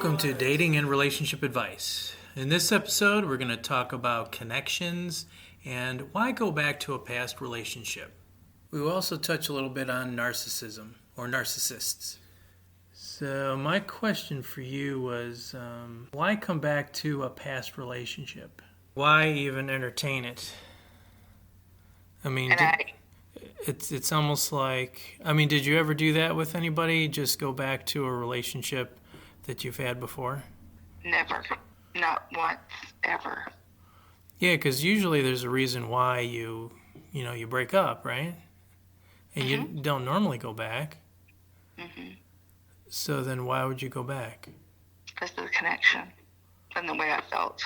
Welcome to Dating and Relationship Advice. In this episode, we're going to talk about connections and why go back to a past relationship. We will also touch a little bit on narcissism or narcissists. So my question for you was, why come back to a past relationship? Why even entertain it? I mean, it's almost like, did you ever do that with anybody? Just go back to a relationship that you've had before? Never. Not once, ever. Yeah, because usually there's a reason why you break up, right? And you don't normally go back. So then why would you go back? Because of the connection and the way I felt.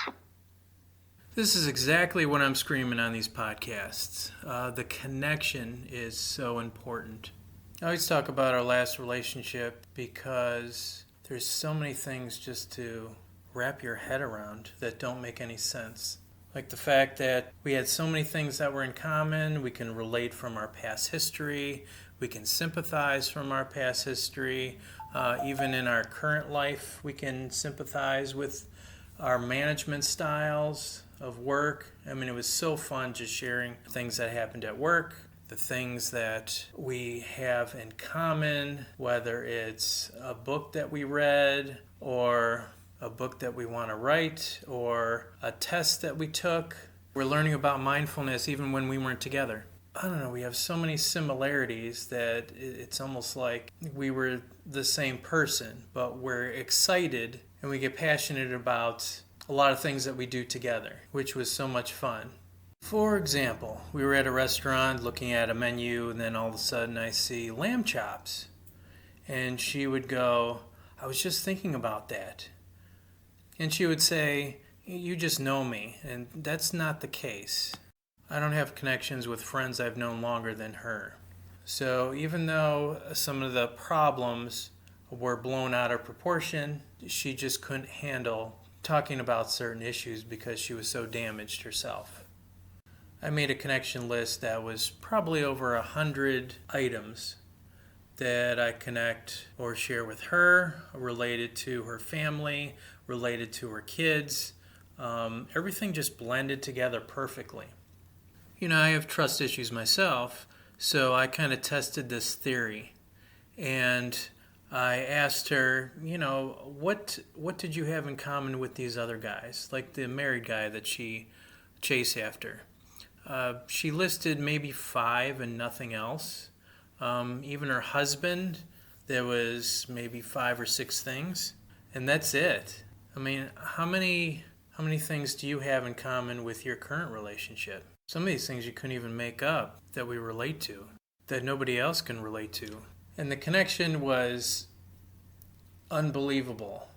This is exactly what I'm screaming on these podcasts. The connection is so important. I always talk about our last relationship because there's so many things just to wrap your head around that don't make any sense. Like the fact that we had so many things that were in common, we can relate from our past history, we can sympathize from our past history, even in our current life we can sympathize with our management styles of work. It was so fun just sharing things that happened at work, the things that we have in common, whether it's a book that we read or a book that we want to write or a test that we took. We're learning about mindfulness even when we weren't together. I don't know, we have so many similarities that it's almost like we were the same person, but we're excited and we get passionate about a lot of things that we do together, which was so much fun. For example, we were at a restaurant looking at a menu, and then all of a sudden I see lamb chops. And she would go, "I was just thinking about that." And she would say, "You just know me." And that's not the case. I don't have connections with friends I've known longer than her. So even though some of the problems were blown out of proportion, she just couldn't handle talking about certain issues because she was so damaged herself. I made a connection list that was probably over 100 items that I connect or share with her, related to her family, related to her kids. Everything just blended together perfectly. I have trust issues myself, so I kind of tested this theory. And I asked her, what did you have in common with these other guys, like the married guy that she chased after? She listed maybe 5 and nothing else. Even her husband, there was maybe 5 or 6 things, and that's it. How many things do you have in common with your current relationship? Some of these things you couldn't even make up that we relate to, that nobody else can relate to. And the connection was unbelievable,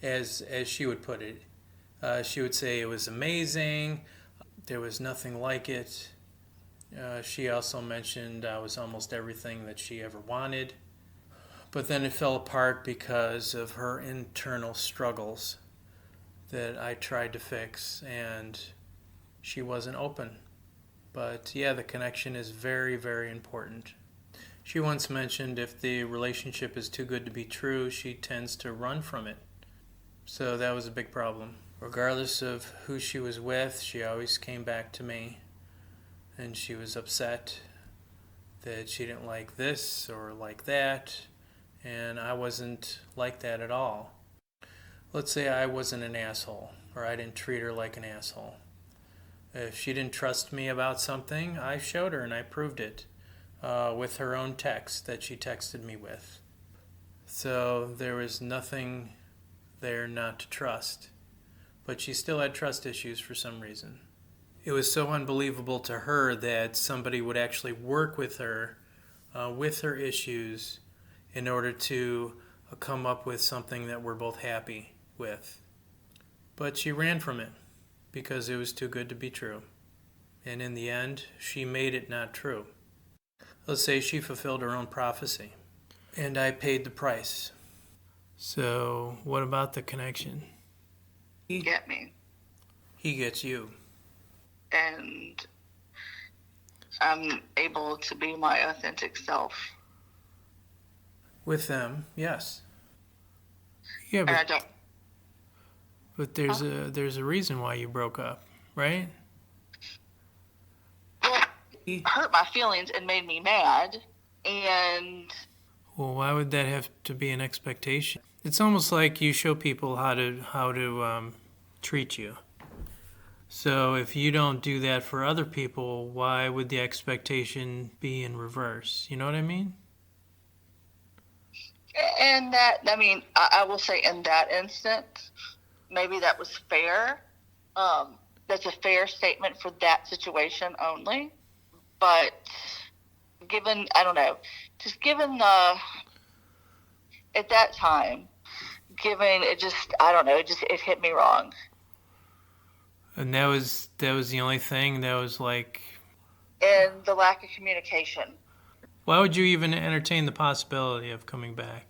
as she would put it. She would say it was amazing. There was nothing like it. She also mentioned I was almost everything that she ever wanted. But then it fell apart because of her internal struggles that I tried to fix, and she wasn't open. But yeah, the connection is very, very important. She once mentioned if the relationship is too good to be true, she tends to run from it. So that was a big problem. Regardless of who she was with, she always came back to me, and she was upset that she didn't like this or like that, and I wasn't like that at all. Let's say I wasn't an asshole, or I didn't treat her like an asshole. If she didn't trust me about something, I showed her and I proved it with her own text that she texted me with. So there was nothing there not to trust. But she still had trust issues for some reason. It was so unbelievable to her that somebody would actually work with her issues in order to come up with something that we're both happy with. But she ran from it because it was too good to be true. And in the end, she made it not true. Let's say she fulfilled her own prophecy, and I paid the price. So what about the connection? You get me. He gets you. And I'm able to be my authentic self. With them, yes. Yeah, And I don't. but there's a reason why you broke up, right? Well, it hurt my feelings and made me mad. And Well, why would that have to be an expectation? It's almost like you show people how to treat you. So if you don't do that for other people, why would the expectation be in reverse? You know what I mean? that, I mean, I will say in that instance, maybe that was fair. That's a fair statement for that situation only. But given, I don't know, just given the, at that time, given it just, I don't know, it hit me wrong. And that was the only thing that was like, And the lack of communication. why would you even entertain the possibility of coming back?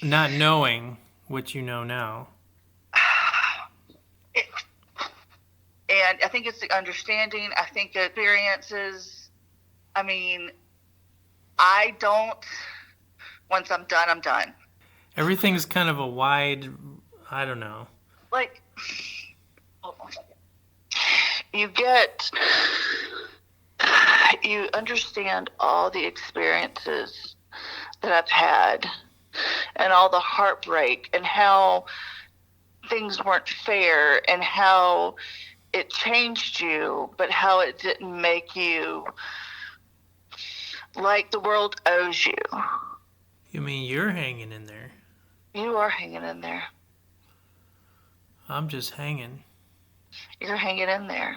Not knowing what you know now. And I think it's the understanding. I think the experiences. I mean, I don't. Once I'm done, I'm done. Everything's kind of a wide, I don't know. Like, hold on a second. You understand all the experiences that I've had and all the heartbreak and how things weren't fair and how it changed you, but how it didn't make you like the world owes you. You mean you're hanging in there? You are hanging in there. I'm just hanging. You're hanging in there.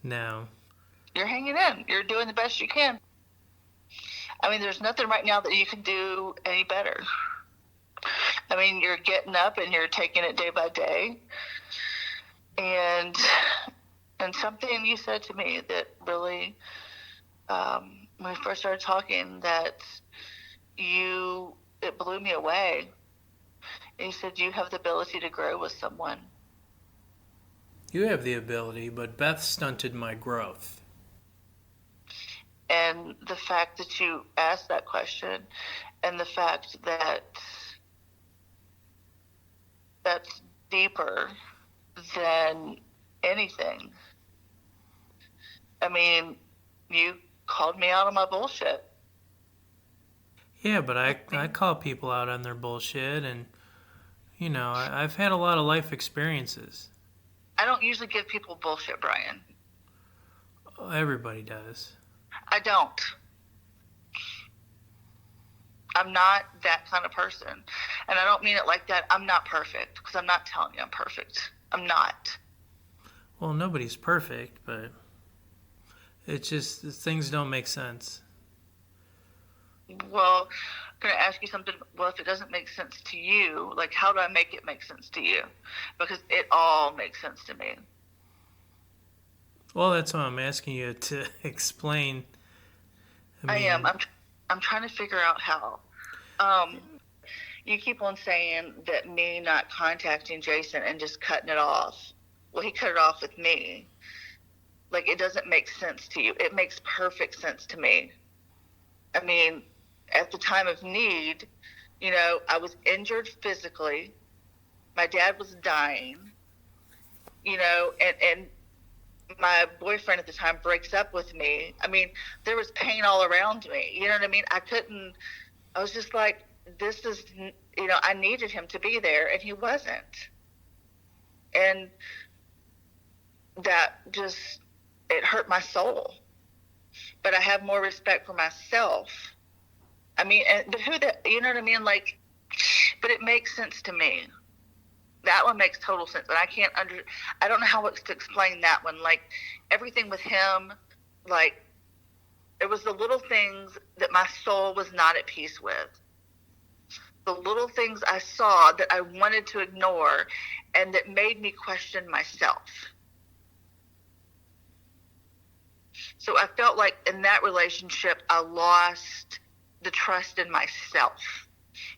No. You're hanging in. You're doing the best you can. I mean, there's nothing right now that you can do any better. I mean, you're getting up and you're taking it day by day. And something you said to me that really, when we first started talking, that it blew me away. And you said you have the ability to grow with someone. You have the ability, but Beth stunted my growth. And the fact that you asked that question and the fact that that's deeper than anything. I mean, you called me out on my bullshit. Yeah, but I call people out on their bullshit, and, you know, I've had a lot of life experiences. I don't usually give people bullshit, Brian. Everybody does. I don't. I'm not that kind of person. And I don't mean it like that. I'm not perfect, because I'm not telling you I'm perfect. I'm not. Well, nobody's perfect, but it's just things don't make sense. Well, I'm going to ask you something. Well, if it doesn't make sense to you, like, how do I make it make sense to you? Because it all makes sense to me. Well, that's why I'm asking you to explain. I am. I'm trying to figure out how. You keep on saying that me not contacting Jason and just cutting it off. Well, he cut it off with me. Like, it doesn't make sense to you. It makes perfect sense to me. I mean, at the time of need, you know, I was injured physically. My dad was dying, you know, and my boyfriend at the time breaks up with me. I mean, there was pain all around me. You know what I mean? I was just like, this is, you know, I needed him to be there, and he wasn't. And that just, it hurt my soul. But I have more respect for myself. I mean, but you know what I mean? Like, but it makes sense to me. That one makes total sense. And I don't know how to explain that one. Like, everything with him, like, it was the little things that my soul was not at peace with. The little things I saw that I wanted to ignore and that made me question myself. So I felt like in that relationship, I lost the trust in myself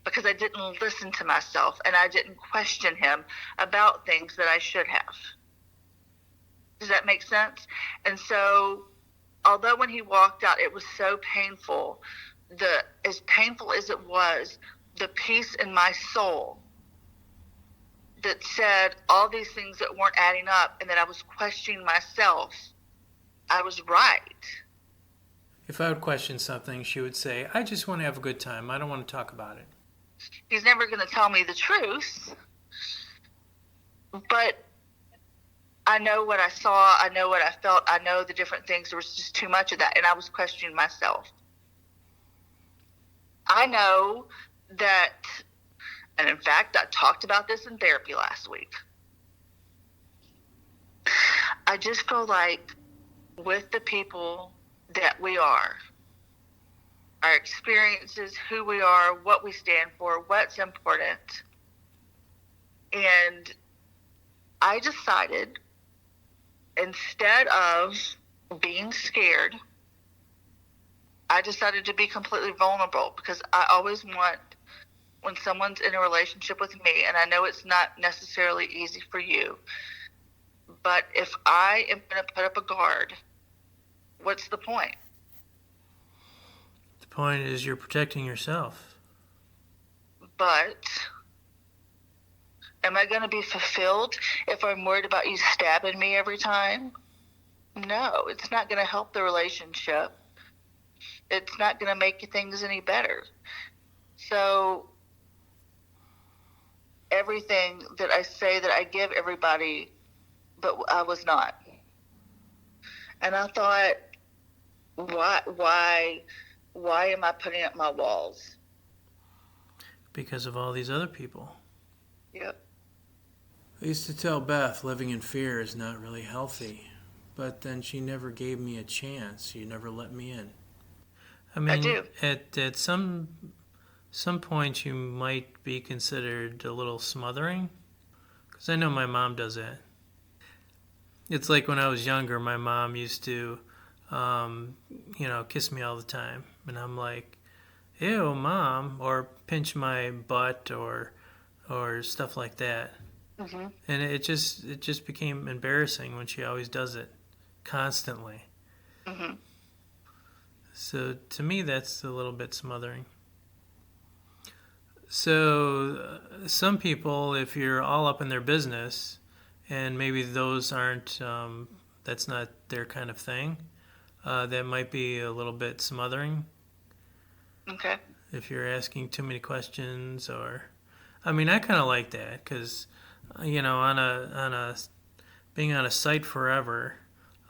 because I didn't listen to myself and I didn't question him about things that I should have. Does that make sense? And so, although when he walked out, it was so painful, as painful as it was, the peace in my soul that said all these things that weren't adding up and that I was questioning myself, I was right. If I would question something, she would say, I just want to have a good time. I don't want to talk about it. He's never going to tell me the truth, but I know what I saw. I know what I felt. I know the different things. There was just too much of that, and I was questioning myself. I know that, and in fact, I talked about this in therapy last week. I just feel like with the people that we are, our experiences, who we are, what we stand for, what's important. And I decided, instead of being scared, I decided to be completely vulnerable, because I always want, when someone's in a relationship with me, and I know it's not necessarily easy for you, but if I am going to put up a guard, what's the point? The point is you're protecting yourself. But am I going to be fulfilled if I'm worried about you stabbing me every time? No, it's not going to help the relationship. It's not going to make things any better. So everything that I say that I give everybody, but I was not. And I thought, why am I putting up my walls? Because of all these other people. Yep. I used to tell Beth living in fear is not really healthy, but then she never gave me a chance. She never let me in. I mean, I do. At some point you might be considered a little smothering, because I know my mom does that. It's like when I was younger, my mom used to, kiss me all the time, and I'm like, ew, Mom, or pinch my butt or stuff like that. Mm-hmm. And it just became embarrassing when she always does it, constantly. Mm-hmm. So to me, that's a little bit smothering. So some people, if you're all up in their business, and maybe those aren't, that's not their kind of thing, that might be a little bit smothering. Okay. If you're asking too many questions, or, I mean, I kind of like that, because, being on a site forever,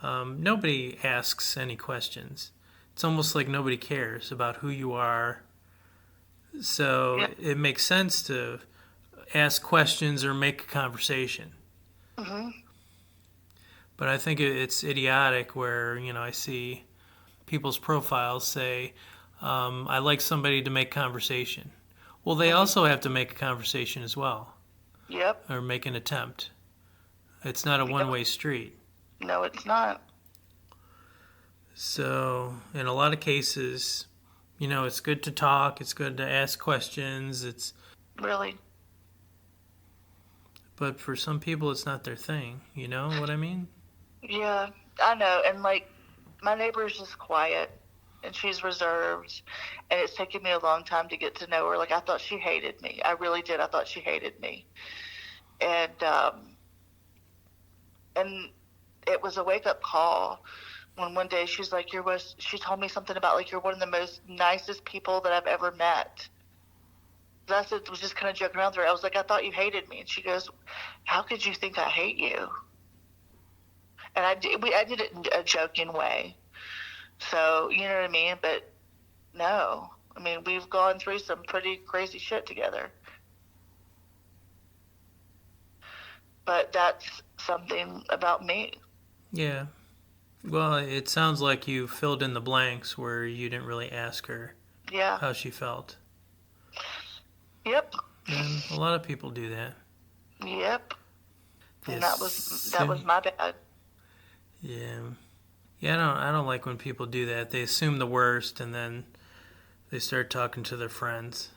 nobody asks any questions. It's almost like nobody cares about who you are. So Yeah. it makes sense to ask questions or make a conversation. Mm-hmm. But I think it's idiotic where, I see people's profiles say, I like somebody to make conversation. Well, they also have to make a conversation as well. Yep. Or make an attempt. It's not a one-way street. No, it's not. So in a lot of cases, it's good to talk. It's good to ask questions. Really. But for some people, it's not their thing. You know what I mean? Yeah, I know. And like, my neighbor is just quiet, and she's reserved, and it's taken me a long time to get to know her. Like, I thought she hated me. I really did. I thought she hated me. And it was a wake-up call when one day she's like, she told me something about, like, you're one of the most nicest people that I've ever met. I said, was just kind of joking around with her. I was like, I thought you hated me. And she goes, how could you think I hate you? And I did it in a joking way. So, you know what I mean? But no. I mean, we've gone through some pretty crazy shit together. But that's something about me. Yeah. Well, it sounds like you filled in the blanks where you didn't really ask her how she felt. Yep. And a lot of people do that. Yep. And that was my bad. Yeah. Yeah, I don't like when people do that. They assume the worst and then they start talking to their friends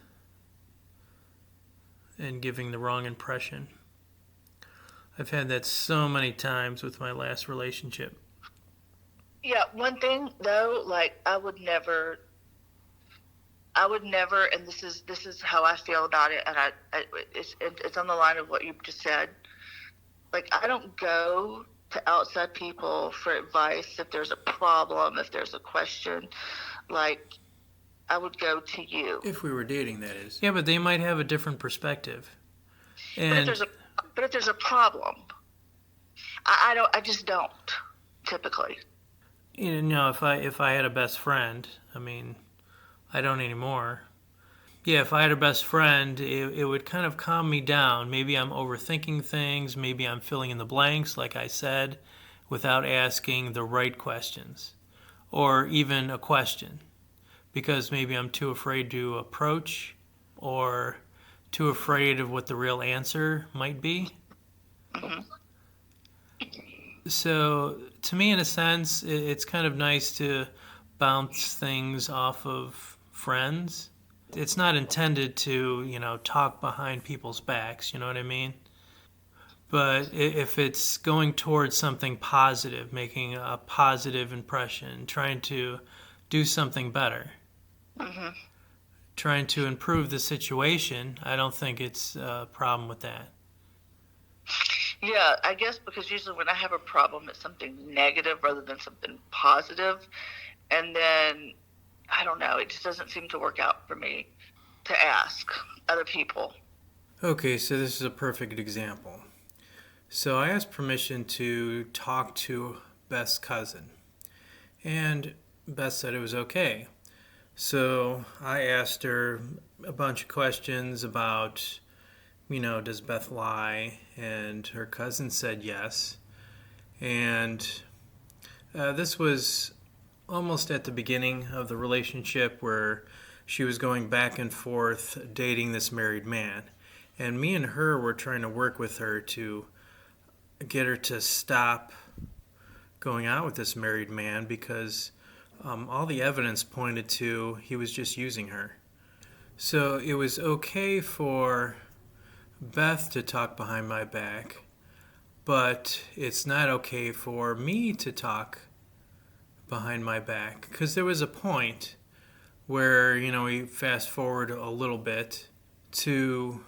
and giving the wrong impression. I've had that so many times with my last relationship. Yeah, one thing though, like, I would never I would never, and this is how I feel about it, and it's on the line of what you just said. Like, I don't go to outside people for advice if there's a problem, if there's a question. Like, I would go to you. If we were dating, that is. Yeah, but they might have a different perspective. And but if there's a problem, I just don't typically. You know, if I had a best friend, I mean, I don't anymore. Yeah, if I had a best friend, it would kind of calm me down. Maybe I'm overthinking things. Maybe I'm filling in the blanks, like I said, without asking the right questions, or even a question, because maybe I'm too afraid to approach, or too afraid of what the real answer might be. Mm-hmm. So, to me, in a sense, it's kind of nice to bounce things off of friends. It's not intended to, talk behind people's backs, you know what I mean? But if it's going towards something positive, making a positive impression, trying to do something better, Mm-hmm. trying to improve the situation, I don't think it's a problem with that. Yeah, I guess because usually when I have a problem, it's something negative rather than something positive. And then, I don't know, it just doesn't seem to work out for me to ask other people. Okay, so this is a perfect example. So I asked permission to talk to Beth's cousin, and Beth said it was okay. So I asked her a bunch of questions about, does Beth lie? And her cousin said yes. And this was almost at the beginning of the relationship where she was going back and forth dating this married man. And me and her were trying to work with her to get her to stop going out with this married man because all the evidence pointed to he was just using her. So it was okay for Beth to talk behind my back, but it's not okay for me to talk behind my back, because there was a point where, we fast forward a little bit to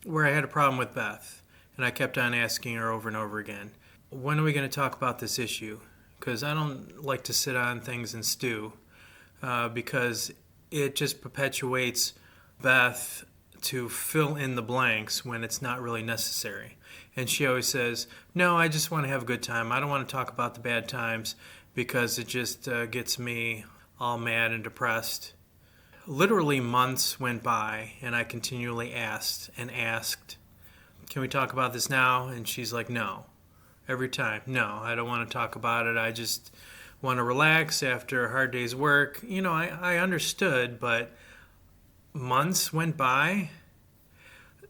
where I had a problem with Beth, and I kept on asking her over and over again, when are we going to talk about this issue? Because I don't like to sit on things and stew, because it just perpetuates Beth to fill in the blanks when it's not really necessary. And she always says, no, I just want to have a good time. I don't want to talk about the bad times because it just gets me all mad and depressed. Literally months went by and I continually asked and asked, can we talk about this now? And she's like, no. Every time, no, I don't want to talk about it. I just want to relax after a hard day's work. I understood, but months went by.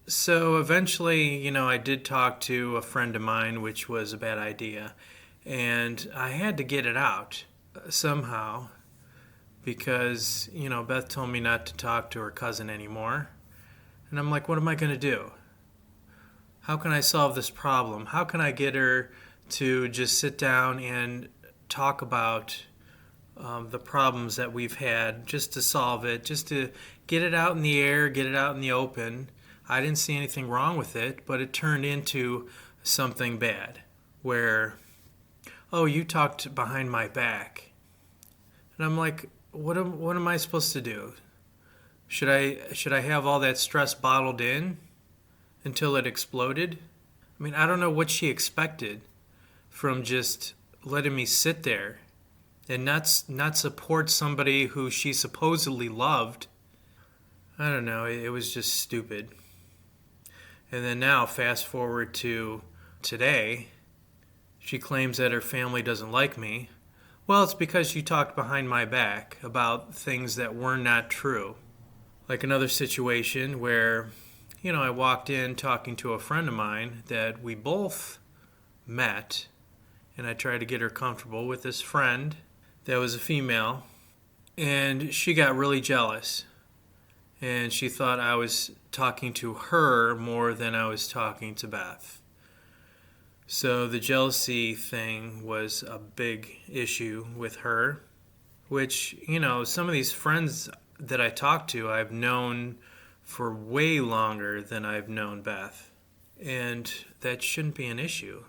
So eventually, I did talk to a friend of mine, which was a bad idea. And I had to get it out somehow because, Beth told me not to talk to her cousin anymore. And I'm like, what am I going to do? How can I solve this problem? How can I get her to just sit down and talk about the problems that we've had, just to solve it, just to get it out in the air, get it out in the open? I didn't see anything wrong with it, but it turned into something bad where, oh, you talked behind my back. And I'm like, what am I supposed to do? Should I have all that stress bottled in until it exploded? I mean, I don't know what she expected from just letting me sit there and not support somebody who she supposedly loved. I don't know, it was just stupid. And then now, fast forward to today, she claims that her family doesn't like me. Well, it's because she talked behind my back about things that were not true. Like another situation where, I walked in talking to a friend of mine that we both met, and I tried to get her comfortable with this friend that was a female, and she got really jealous. And she thought I was talking to her more than I was talking to Beth. So the jealousy thing was a big issue with her, which, some of these friends that I talk to, I've known for way longer than I've known Beth. And that shouldn't be an issue.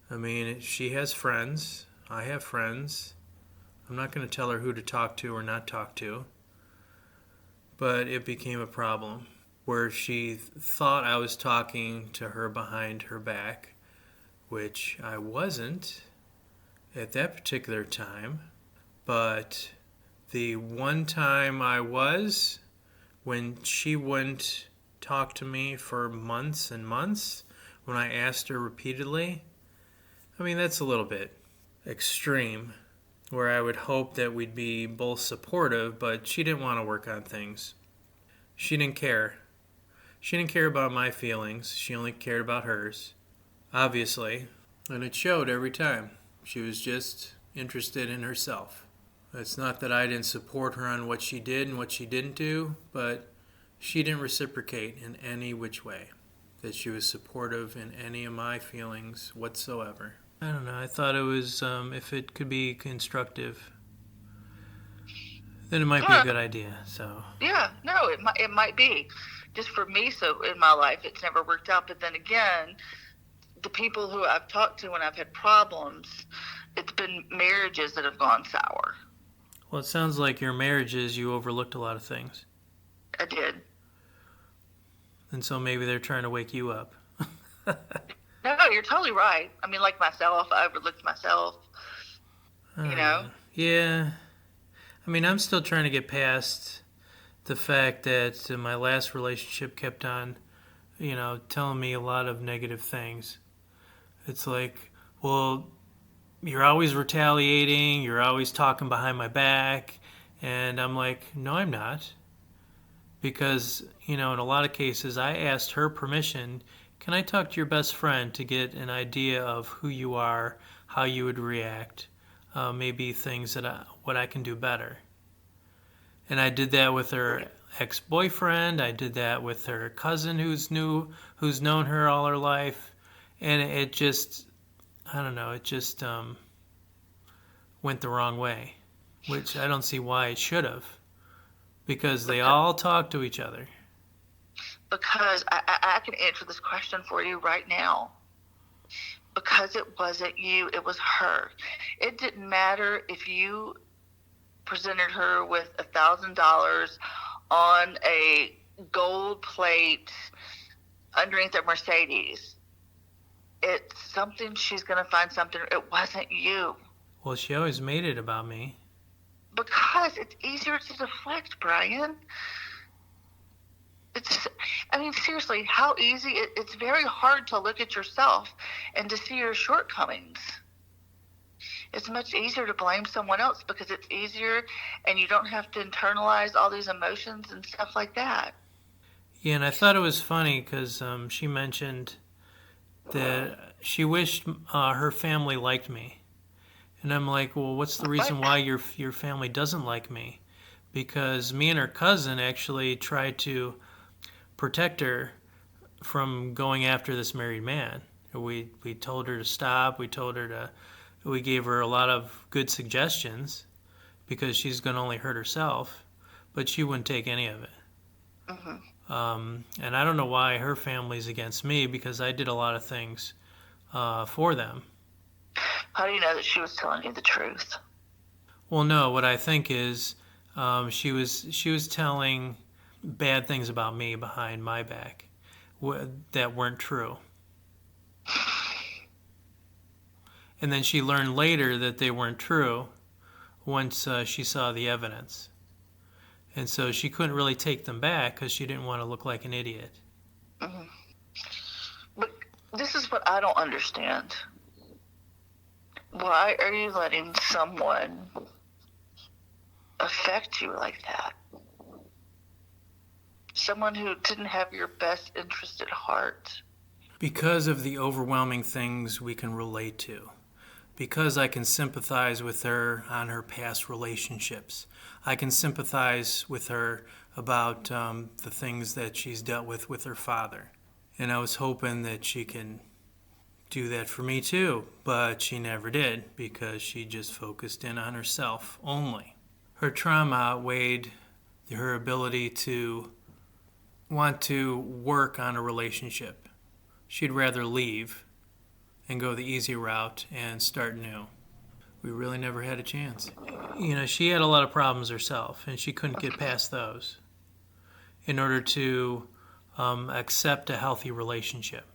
I mean, she has friends. I have friends. I'm not going to tell her who to talk to or not talk to. But it became a problem where she thought I was talking to her behind her back, which I wasn't at that particular time. But the one time I was, when she wouldn't talk to me for months and months, when I asked her repeatedly, I mean, that's a little bit extreme, where I would hope that we'd be both supportive, but she didn't want to work on things. She didn't care. She didn't care about my feelings. She only cared about hers, obviously. And it showed every time. She was just interested in herself. It's not that I didn't support her on what she did and what she didn't do, but she didn't reciprocate in any which way, that she was supportive in any of my feelings whatsoever. I don't know. I thought it was, if it could be constructive, then it might be a good idea. So yeah, no, it might be. Just for me, so in my life, it's never worked out. But then again, the people who I've talked to when I've had problems, it's been marriages that have gone sour. Well, it sounds like your marriages, you overlooked a lot of things. I did. And so maybe they're trying to wake you up. No, you're totally right. I mean, like myself, I overlooked myself. You know? Yeah. I mean, I'm still trying to get past the fact that my last relationship kept on, telling me a lot of negative things. It's like, well, you're always retaliating, you're always talking behind my back. And I'm like, no, I'm not. Because, in a lot of cases, I asked her permission, can I talk to your best friend to get an idea of who you are, how you would react, maybe things what I can do better. And I did that with her ex-boyfriend. I did that with her cousin who's known her all her life. And it just, I don't know, it just went the wrong way, which I don't see why it should have, because they all talk to each other. Because I can answer this question for you right now. Because it wasn't you, it was her. It didn't matter if you presented her with $1,000 on a gold plate underneath a Mercedes. It's something, she's going to find something. It wasn't you. Well, she always made it about me. Because it's easier to deflect, Brian. Seriously, how easy. It's very hard to look at yourself and to see your shortcomings. It's much easier to blame someone else because it's easier and you don't have to internalize all these emotions and stuff like that. Yeah, and I thought it was funny because she mentioned that she wished her family liked me. And I'm like, well, what's the reason why your family doesn't like me? Because me and her cousin actually tried to protect her from going after this married man. We told her to stop. We gave her a lot of good suggestions because she's going to only hurt herself, but she wouldn't take any of it. Mm-hmm. And I don't know why her family's against me because I did a lot of things for them. How do you know that she was telling you the truth? Well, no. What I think is she was telling bad things about me behind my back that weren't true. And then she learned later that they weren't true once she saw the evidence. And so she couldn't really take them back because she didn't want to look like an idiot. Mm-hmm. But this is what I don't understand. Why are you letting someone affect you like that? Someone who didn't have your best interest at heart. Because of the overwhelming things we can relate to. Because I can sympathize with her on her past relationships. I can sympathize with her about the things that she's dealt with her father. And I was hoping that she can do that for me too, but she never did because she just focused in on herself only. Her trauma outweighed her ability to want to work on a relationship. She'd rather leave and go the easy route and start new. We really never had a chance. She had a lot of problems herself, and she couldn't get past those in order to accept a healthy relationship.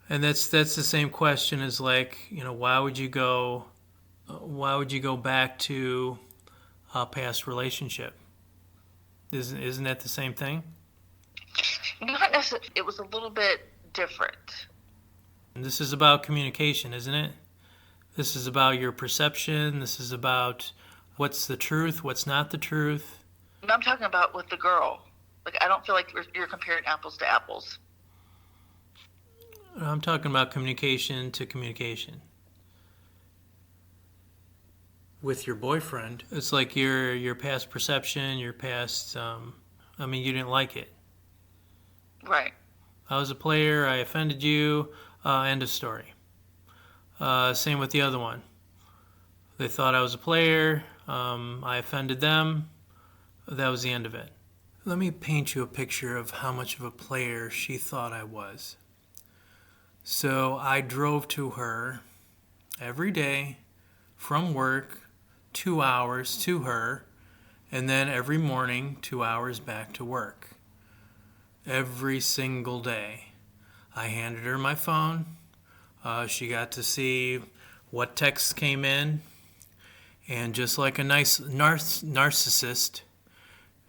And that's the same question as why would you go back to a past relationship? Isn't that the same thing? Not necessarily. It was a little bit different. And this is about communication, isn't it? This is about your perception. This is about what's the truth, what's not the truth. I'm talking about with the girl. I don't feel like you're comparing apples to apples. I'm talking about communication to communication. With your boyfriend, it's like your past perception, your past, you didn't like it. Right. I was a player, I offended you, end of story. Same with the other one. They thought I was a player, I offended them, that was the end of it. Let me paint you a picture of how much of a player she thought I was. So I drove to her every day from work, 2 hours to her, and then every morning 2 hours back to work. Every single day. I handed her my phone. She got to see what texts came in. And just like a nice narcissist,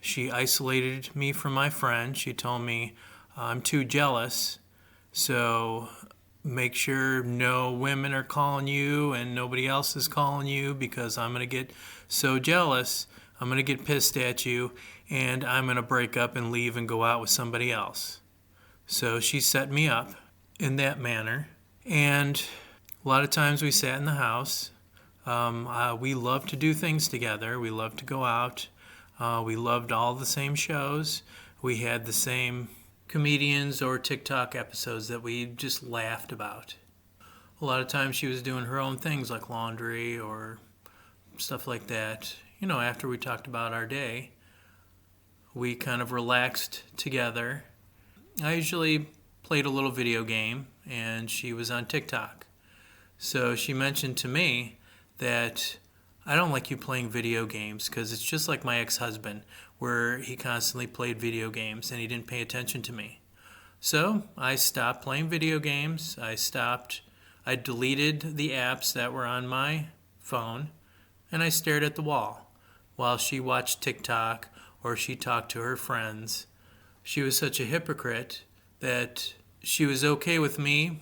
she isolated me from my friend. She told me, I'm too jealous, so make sure no women are calling you and nobody else is calling you, because I'm going to get so jealous, I'm going to get pissed at you, and I'm going to break up and leave and go out with somebody else. So she set me up in that manner, and a lot of times we sat in the house. We loved to do things together. We loved to go out. We loved all the same shows. We had the same comedians or TikTok episodes that we just laughed about. A lot of times she was doing her own things like laundry or stuff like that. After we talked about our day, we kind of relaxed together. I usually played a little video game, and she was on TikTok. So she mentioned to me that I don't like you playing video games because it's just like my ex-husband, where he constantly played video games and he didn't pay attention to me. So I stopped playing video games. I deleted the apps that were on my phone, and I stared at the wall while she watched TikTok or she talked to her friends. She was such a hypocrite that she was okay with me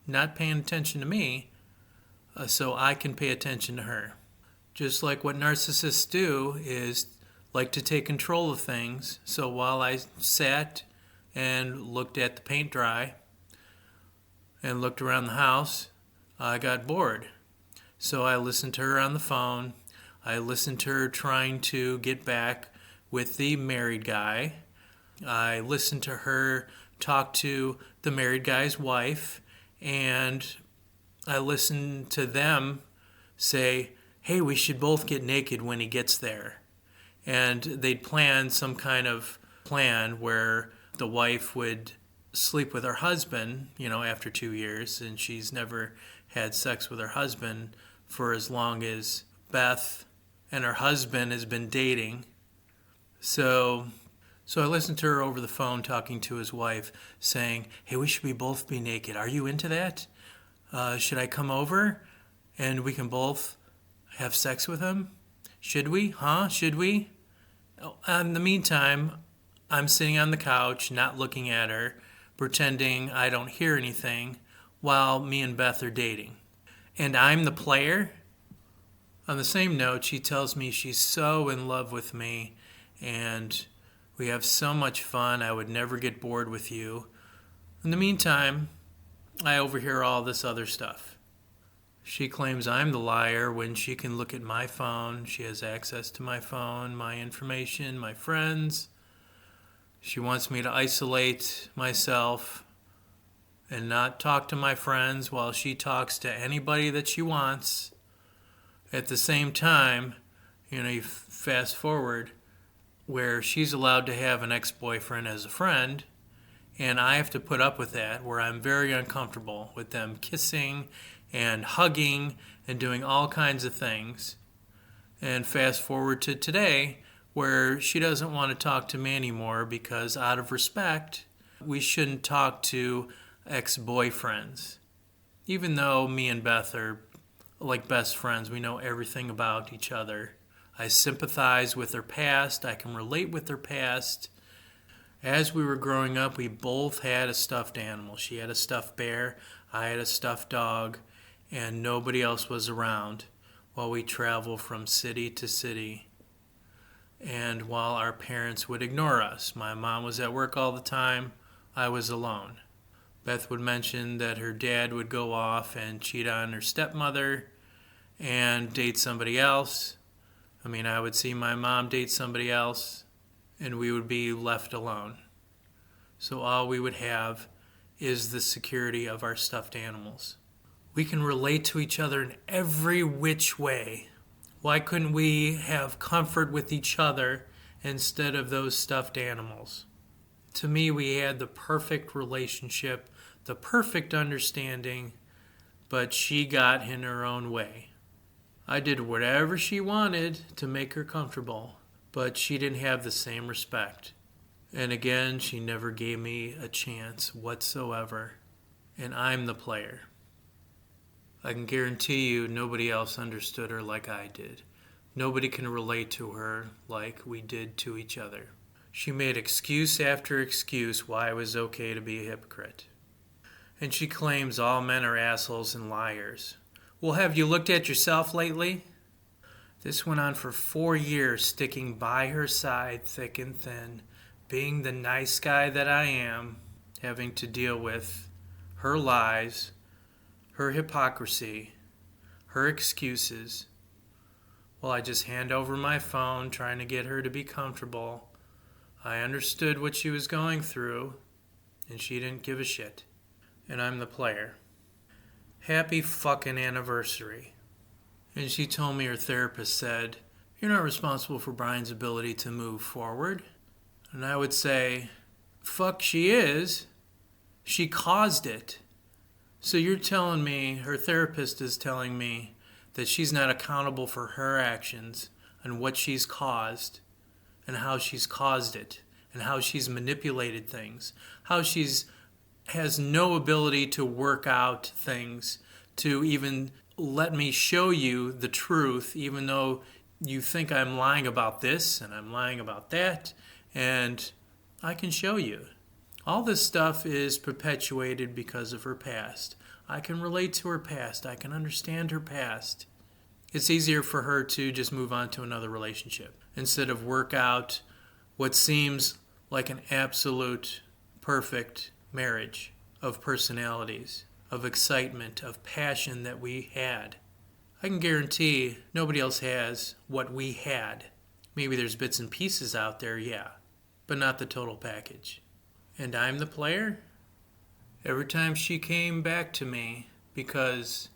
not paying attention to me, so I can pay attention to her. Just like what narcissists do is like to take control of things. So while I sat and looked at the paint dry and looked around the house, I got bored. So I listened to her on the phone. I listened to her trying to get back with the married guy. I listened to her talk to the married guy's wife, and I listened to them say, hey, we should both get naked when he gets there. And they'd plan some kind of plan where the wife would sleep with her husband, after 2 years, and she's never had sex with her husband for as long as Beth and her husband has been dating. So I listened to her over the phone talking to his wife, saying, hey, we should both be naked. Are you into that? Should I come over and we can both have sex with him? Should we? Should we? In the meantime, I'm sitting on the couch, not looking at her, pretending I don't hear anything, while me and Beth are dating. And I'm the player? On the same note, she tells me she's so in love with me, and we have so much fun, I would never get bored with you. In the meantime, I overhear all this other stuff. She claims I'm the liar when she can look at my phone. She has access to my phone, my information, my friends. She wants me to isolate myself and not talk to my friends while she talks to anybody that she wants. At the same time, you fast forward, where she's allowed to have an ex-boyfriend as a friend, and I have to put up with that, where I'm very uncomfortable with them kissing and hugging and doing all kinds of things. And fast forward to today, where she doesn't want to talk to me anymore because out of respect, we shouldn't talk to ex-boyfriends. Even though me and Beth are like best friends, we know everything about each other. I sympathize with her past, I can relate with her past. As we were growing up, we both had a stuffed animal. She had a stuffed bear, I had a stuffed dog, and nobody else was around while we traveled from city to city. And while our parents would ignore us, my mom was at work all the time, I was alone. Beth would mention that her dad would go off and cheat on her stepmother and date somebody else. I would see my mom date somebody else, and we would be left alone. So all we would have is the security of our stuffed animals. We can relate to each other in every which way. Why couldn't we have comfort with each other instead of those stuffed animals? To me, we had the perfect relationship, the perfect understanding, but she got in her own way. I did whatever she wanted to make her comfortable, but she didn't have the same respect. And again, she never gave me a chance whatsoever, and I'm the player. I can guarantee you nobody else understood her like I did. Nobody can relate to her like we did to each other. She made excuse after excuse why it was okay to be a hypocrite. And she claims all men are assholes and liars. Well, have you looked at yourself lately? This went on for 4 years, sticking by her side thick and thin, being the nice guy that I am, having to deal with her lies, her hypocrisy, her excuses, while I just hand over my phone trying to get her to be comfortable. I understood what she was going through, and she didn't give a shit. And I'm the player. Happy fucking anniversary. And she told me her therapist said, "You're not responsible for Brian's ability to move forward." And I would say, fuck she is. She caused it. So you're telling me, her therapist is telling me, that she's not accountable for her actions and what she's caused and how she's caused it and how she's manipulated things, how she's has no ability to work out things, to even let me show you the truth, even though you think I'm lying about this and I'm lying about that, and I can show you. All this stuff is perpetuated because of her past. I can relate to her past. I can understand her past. It's easier for her to just move on to another relationship instead of work out what seems like an absolute perfect marriage of personalities, of excitement, of passion that we had. I can guarantee nobody else has what we had. Maybe there's bits and pieces out there, yeah, but not the total package. And I'm the player? Every time she came back to me because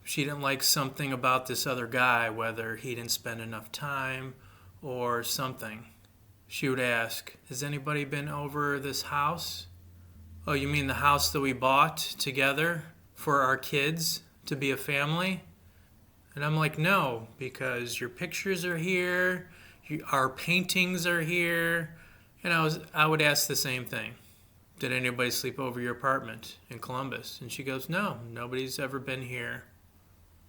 she didn't like something about this other guy, whether he didn't spend enough time or something, she would ask, "Has anybody been over this house? Oh, you mean the house that we bought together for our kids to be a family?" And I'm like, "No, because your pictures are here, our paintings are here." And I would ask the same thing. "Did anybody sleep over your apartment in Columbus?" And she goes, "No, nobody's ever been here."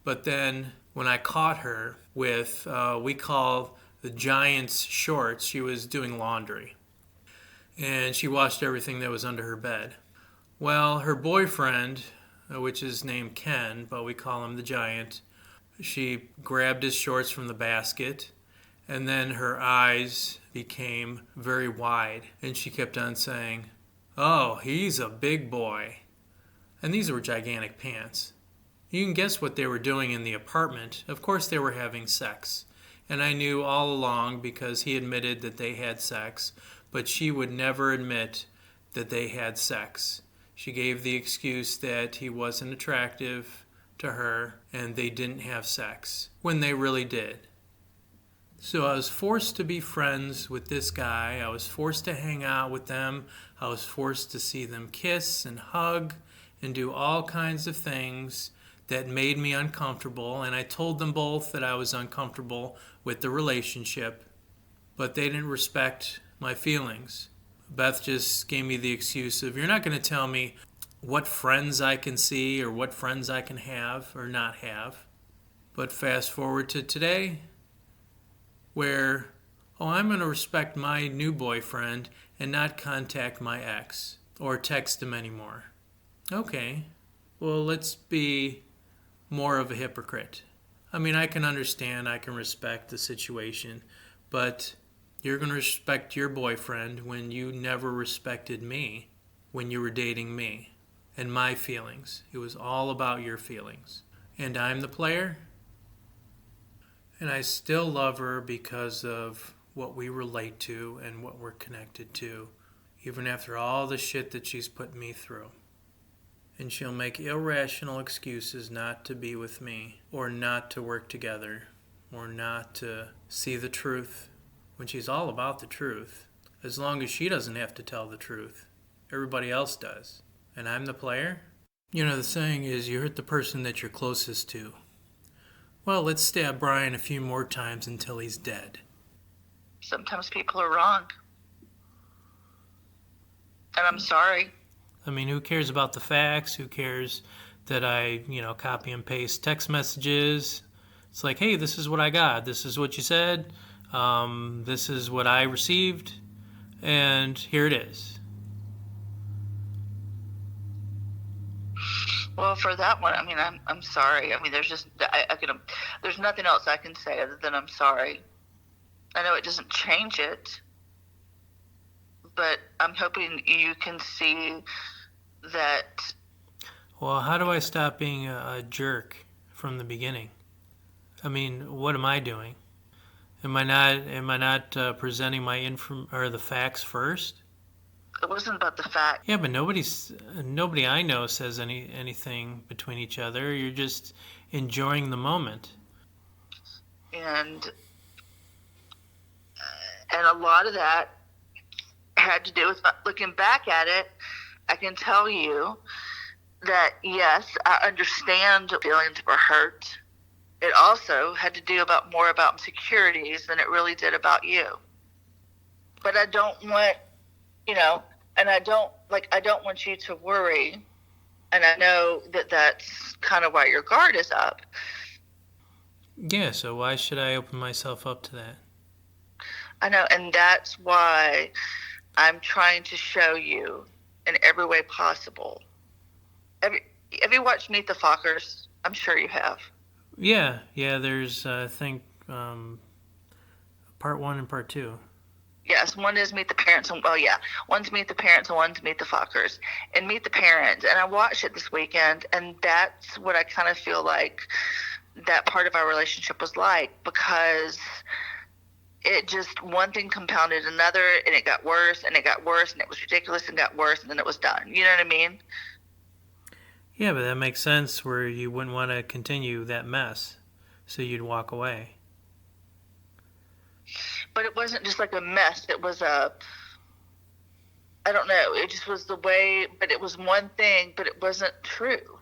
But then when I caught her with, we call the Giants shorts, she was doing laundry. And she washed everything that was under her bed. Well, her boyfriend, which is named Ken, but we call him the Giant, she grabbed his shorts from the basket, and then her eyes became very wide, and she kept on saying, "Oh, he's a big boy." And these were gigantic pants. You can guess what they were doing in the apartment. Of course they were having sex. And I knew all along because he admitted that they had sex, but she would never admit that they had sex. She gave the excuse that he wasn't attractive to her and they didn't have sex, when they really did. So I was forced to be friends with this guy. I was forced to hang out with them. I was forced to see them kiss and hug and do all kinds of things that made me uncomfortable. And I told them both that I was uncomfortable with the relationship, but they didn't respect my feelings. Beth just gave me the excuse of, you're not going to tell me what friends I can see or what friends I can have or not have. But fast forward to today, where, oh, I'm going to respect my new boyfriend and not contact my ex or text him anymore. Okay, well, let's be more of a hypocrite. I mean, I can understand, I can respect the situation, but you're going to respect your boyfriend when you never respected me when you were dating me and my feelings. It was all about your feelings. And I'm the player. And I still love her because of what we relate to and what we're connected to, even after all the shit that she's put me through. And she'll make irrational excuses not to be with me, or not to work together, or not to see the truth, when she's all about the truth. As long as she doesn't have to tell the truth, everybody else does. And I'm the player? You know, the saying is, you hurt the person that you're closest to. Well, let's stab Brian a few more times until he's dead. Sometimes people are wrong. And I'm sorry. I mean, who cares about the facts? Who cares that I, copy and paste text messages? It's like, hey, this is what I got. This is what you said. This is what I received. And here it is. Well, for that one, I mean, I'm sorry. I mean, there's nothing else I can say other than I'm sorry. I know it doesn't change it, but I'm hoping you can see that. Well, how do I stop being a jerk from the beginning? I mean, what am I doing? Am I not presenting the facts first? It wasn't about the fact. Yeah, but nobody I know says anything between each other. You're just enjoying the moment. And a lot of that had to do with looking back at it. I can tell you that, yes, I understand feelings were hurt. It also had to do more about insecurities than it really did about you. But I don't want, and I don't want you to worry. And I know that that's kind of why your guard is up. Yeah, so why should I open myself up to that? I know, and that's why I'm trying to show you in every way possible. Have you watched Meet the Fockers? I'm sure you have. Yeah, there's, I think, part 1 and part 2. Yes, one is Meet the Parents, one's Meet the Parents and one's Meet the Fockers. And Meet the Parents, and I watched it this weekend, and that's what I kind of feel like that part of our relationship was like, because it just, one thing compounded another, and it got worse, and it got worse, and it was ridiculous, and got worse, and then it was done. You know what I mean? Yeah, but that makes sense where you wouldn't want to continue that mess, so you'd walk away. But it wasn't just like a mess. It was I don't know. It just was the way, but it was one thing, but it wasn't true.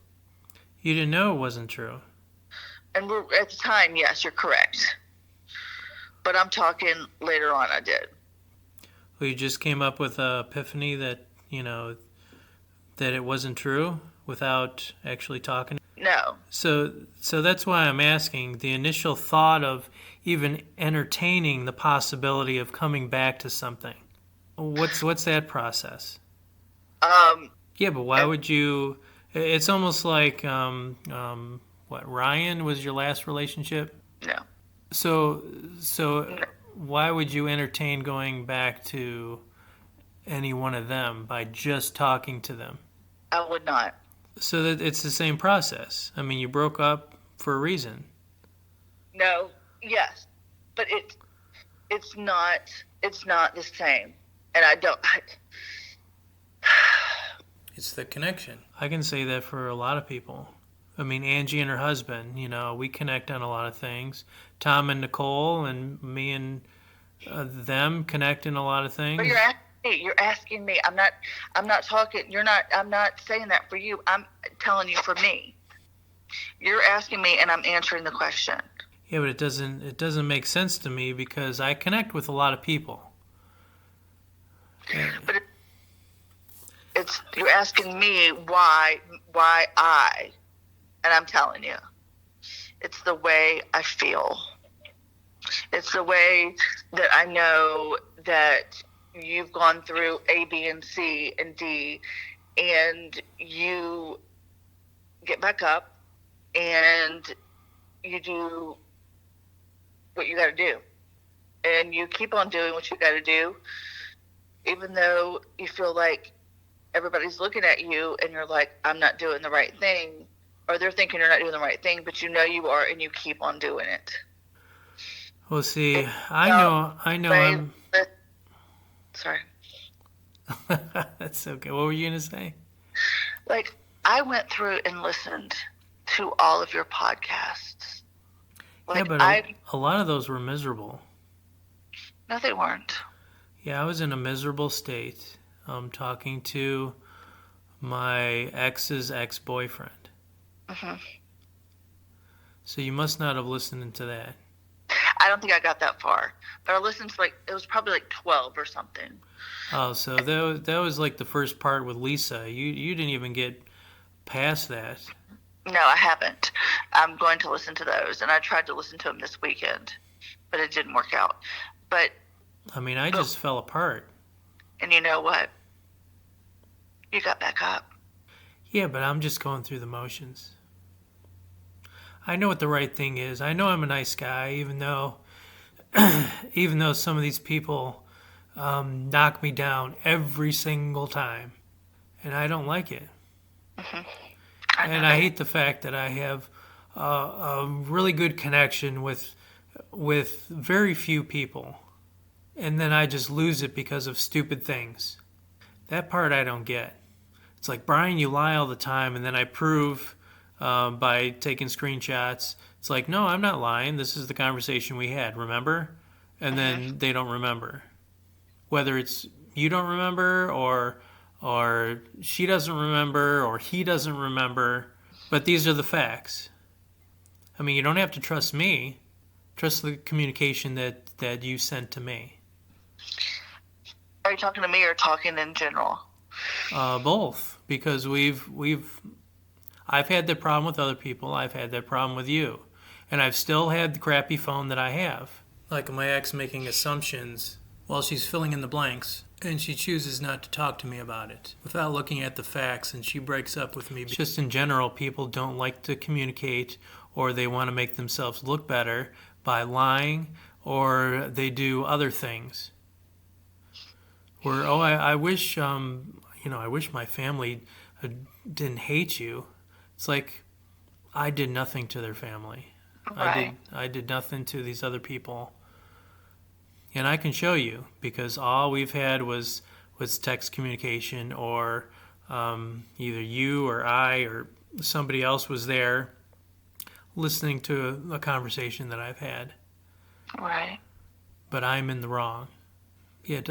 You didn't know it wasn't true. And at the time, yes, you're correct. But I'm talking later on, I did. Well, you just came up with an epiphany that, that it wasn't true without actually talking? No. So that's why I'm asking. The initial thought of even entertaining the possibility of coming back to something, what's that process? Yeah, but why would you? It's almost like Ryan was your last relationship? No. So why would you entertain going back to any one of them by just talking to them? I would not. So that it's the same process. I mean, you broke up for a reason. No, yes, but it's not the same, and I don't. It's the connection. I can say that for a lot of people. I mean, Angie and her husband, we connect on a lot of things. Tom and Nicole and me and them connect in a lot of things. But you're asking me. I'm not talking. I'm not saying that for you. I'm telling you for me. You're asking me and I'm answering the question. Yeah, but it doesn't make sense to me because I connect with a lot of people. But you're asking me why I, and I'm telling you, it's the way I feel. It's the way that I know that you've gone through A, B, and C, and D, and you get back up and you do what you got to do. And you keep on doing what you got to do, even though you feel like everybody's looking at you and you're like, I'm not doing the right thing. Or they're thinking you're not doing the right thing, but you know you are, and you keep on doing it. Well, see, I know. Sorry. That's okay. What were you going to say? Like, I went through and listened to all of your podcasts. Like, yeah, but a lot of those were miserable. No, they weren't. Yeah, I was in a miserable state talking to my ex's ex-boyfriend. Mm-hmm. So you must not have listened to that. I don't think I got that far. But I listened to it was probably like 12 or something. Oh, so that was like the first part with Lisa. You didn't even get past that. No, I haven't. I'm going to listen to those. And I tried to listen to them this weekend, but it didn't work out. But I mean, I just fell apart. And you know what? You got back up. Yeah, but I'm just going through the motions. I know what the right thing is. I know I'm a nice guy, even though some of these people knock me down every single time, and I don't like it. Mm-hmm. I hate the fact that I have a really good connection with very few people, and then I just lose it because of stupid things. That part I don't get. It's like, Brian, you lie all the time, and then I prove by taking screenshots. It's like, no, I'm not lying. This is the conversation we had, remember? And then they don't remember. Whether it's you don't remember or she doesn't remember or he doesn't remember. But these are the facts. I mean, you don't have to trust me. Trust the communication that you sent to me. Are you talking to me or talking in general? Both, because I've had that problem with other people. I've had that problem with you. And I've still had the crappy phone that I have. Like my ex making assumptions while she's filling in the blanks, and she chooses not to talk to me about it without looking at the facts, and she breaks up with me. Just in general, people don't like to communicate, or they want to make themselves look better by lying, or they do other things. Where, I wish, I wish my family didn't hate you. It's like, I did nothing to their family. Right. I did nothing to these other people. And I can show you, because all we've had was text communication, or either you or I or somebody else was there listening to a conversation that I've had. Right. But I'm in the wrong. Yeah, it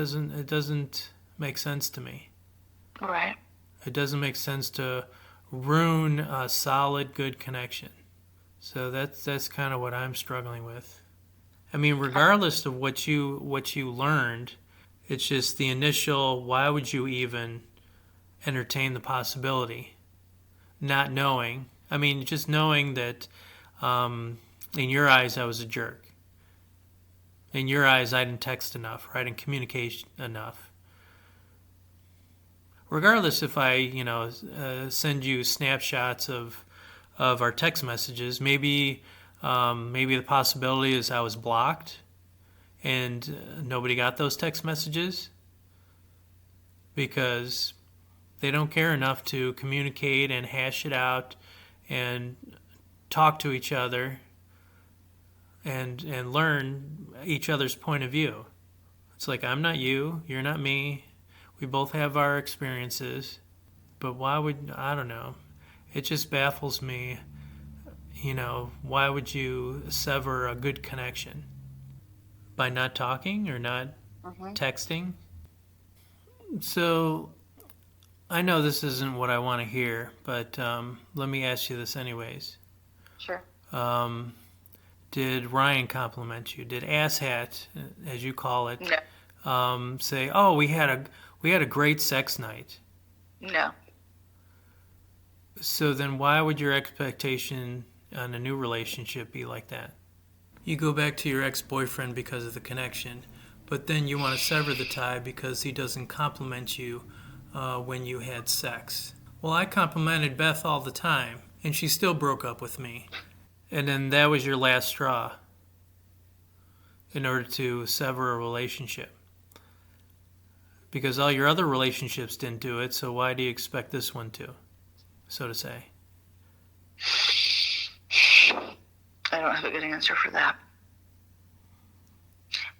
doesn't make sense to me. Right. It doesn't make sense to ruin a solid, good connection. So that's kind of what I'm struggling with. I mean, regardless of what you learned, it's just the initial, why would you even entertain the possibility? Not knowing. I mean, just knowing that in your eyes I was a jerk. In your eyes I didn't text enough, or I didn't communicate enough. Regardless if I, send you snapshots of our text messages, maybe the possibility is I was blocked and nobody got those text messages because they don't care enough to communicate and hash it out and talk to each other and learn each other's point of view. It's like, I'm not you, you're not me. We both have our experiences, but I don't know. It just baffles me why would you sever a good connection? By not talking or not texting? So, I know this isn't what I want to hear, but let me ask you this anyways. Sure. Did Ryan compliment you? Did Asshat, as you call it, No. say, "Oh, we had a great sex night"? No. So then, why would your expectation on a new relationship be like that? You go back to your ex-boyfriend because of the connection, but then you want to sever the tie because he doesn't compliment you when you had sex. Well, I complimented Beth all the time, and she still broke up with me. And then that was your last straw in order to sever a relationship. Because all your other relationships didn't do it, so why do you expect this one to, so to say? I don't have a good answer for that.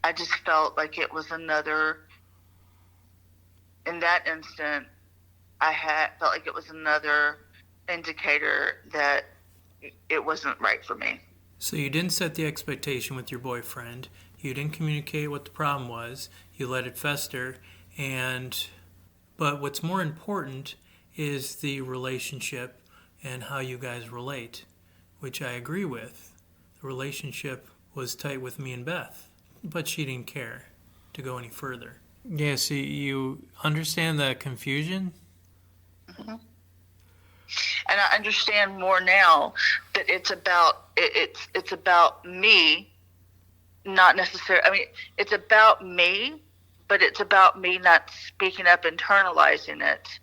I just felt like it was another, in that instant, felt like it was another indicator that it wasn't right for me. So you didn't set the expectation with your boyfriend. You didn't communicate what the problem was. You let it fester. But what's more important is the relationship and how you guys relate, which I agree with. The relationship was tight with me and Beth, but she didn't care to go any further. Yeah, so you understand the confusion? Mm-hmm. And I understand more now that it's about me, not necessarily. I mean, it's about me, but it's about me not speaking up, internalizing it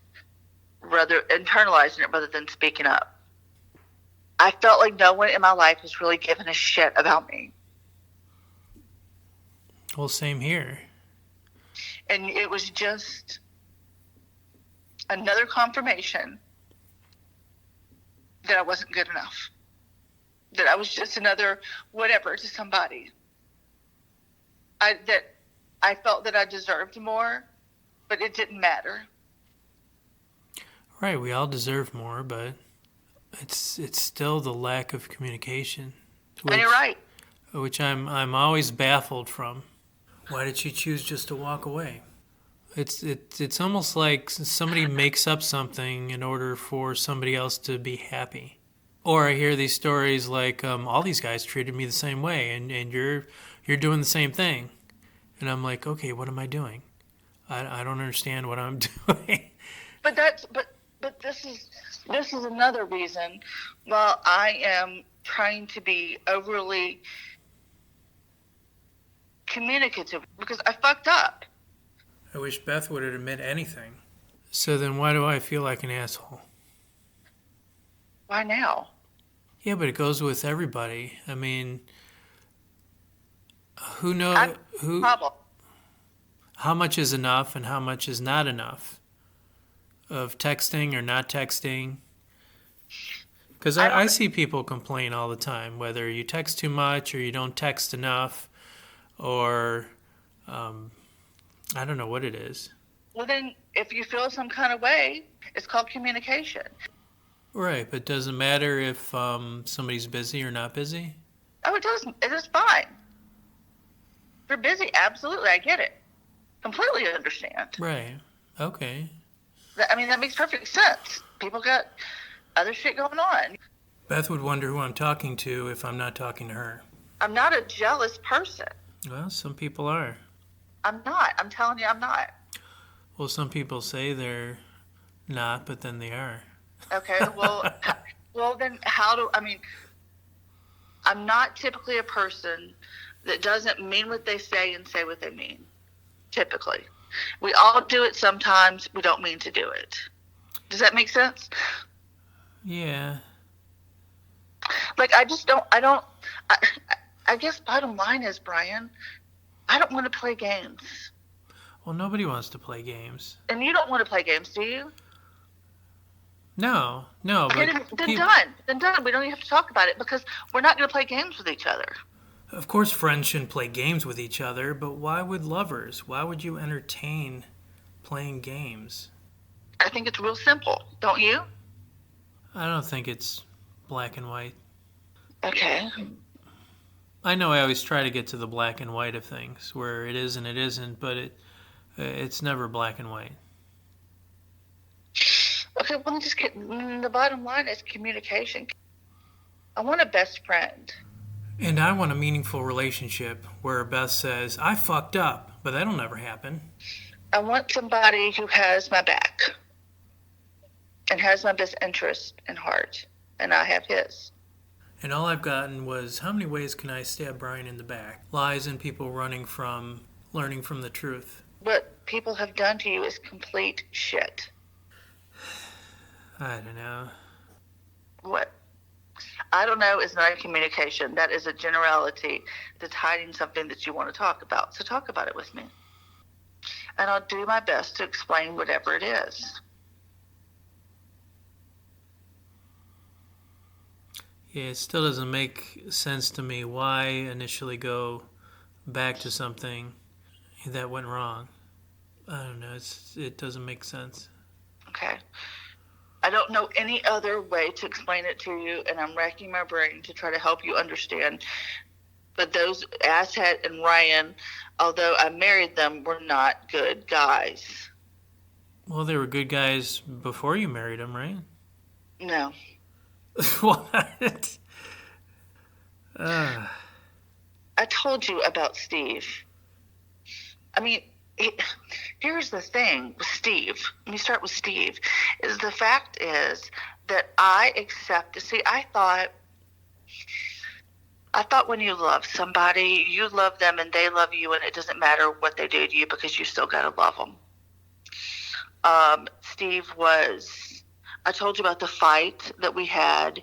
rather than speaking up. I felt like no one in my life was really giving a shit about me. Well, same here. And it was just another confirmation that I wasn't good enough. That I was just another whatever to somebody. I felt that I deserved more, but it didn't matter. Right, we all deserve more, but it's still the lack of communication. And you're right. Which I'm always baffled from. Why did she choose just to walk away? It's almost like somebody makes up something in order for somebody else to be happy. Or I hear these stories like all these guys treated me the same way, and you're doing the same thing, and I'm like, okay, what am I doing? I don't understand what I'm doing. But this is another reason. While I am trying to be overly communicative because I fucked up. I wish Beth would admit anything. So then why do I feel like an asshole? Why now? Yeah, but it goes with everybody. I mean, who knows how much is enough and how much is not enough of texting or not texting? Because I see people complain all the time, whether you text too much or you don't text enough, or I don't know what it is. Well, then, if you feel some kind of way, it's called communication. Right, but does it matter if somebody's busy or not busy? Oh, it doesn't. It is fine. If you're busy, absolutely, I get it. Completely understand. Right. Okay. I mean, that makes perfect sense. People got other shit going on. Beth would wonder who I'm talking to if I'm not talking to her. I'm not a jealous person. Well, some people are. I'm not. I'm telling you, I'm not. Well, some people say they're not, but then they are. Okay, well then I'm not typically a person that doesn't mean what they say and say what they mean. Typically. We all do it sometimes. We don't mean to do it. Does that make sense? Yeah. Like, I guess bottom line is, Brian, I don't want to play games. Well, nobody wants to play games. And you don't want to play games, do you? No. Okay, But then done. We don't even have to talk about it because we're not going to play games with each other. Of course, friends shouldn't play games with each other, but why would lovers? Why would you entertain playing games? I think it's real simple, don't you? I don't think it's black and white. Okay. I know I always try to get to the black and white of things, where it is and it isn't, but it's never black and white. Okay, well, just get, the bottom line is communication. I want a best friend. And I want a meaningful relationship where Beth says, I fucked up, but that'll never happen. I want somebody who has my back and has my best interest in heart, and I have his. And all I've gotten was, how many ways can I stab Brian in the back? Lies and people running from learning from the truth. What people have done to you is complete shit. I don't know. What? I don't know is not a communication. That is a generality that's hiding something that you want to talk about. So talk about it with me. And I'll do my best to explain whatever it is. Yeah, it still doesn't make sense to me why initially go back to something that went wrong. I don't know. It doesn't make sense. Okay. I don't know any other way to explain it to you, and I'm racking my brain to try to help you understand. But those Asshead and Ryan, although I married them, were not good guys. Well, they were good guys before you married them, right? No. What? I told you about Steve. I mean, here's the thing with Steve. Let me start with Steve. Is the fact is that I accept. See, I thought when you love somebody, you love them and they love you, and it doesn't matter what they do to you because you still gotta love them. Steve was. I told you about the fight that we had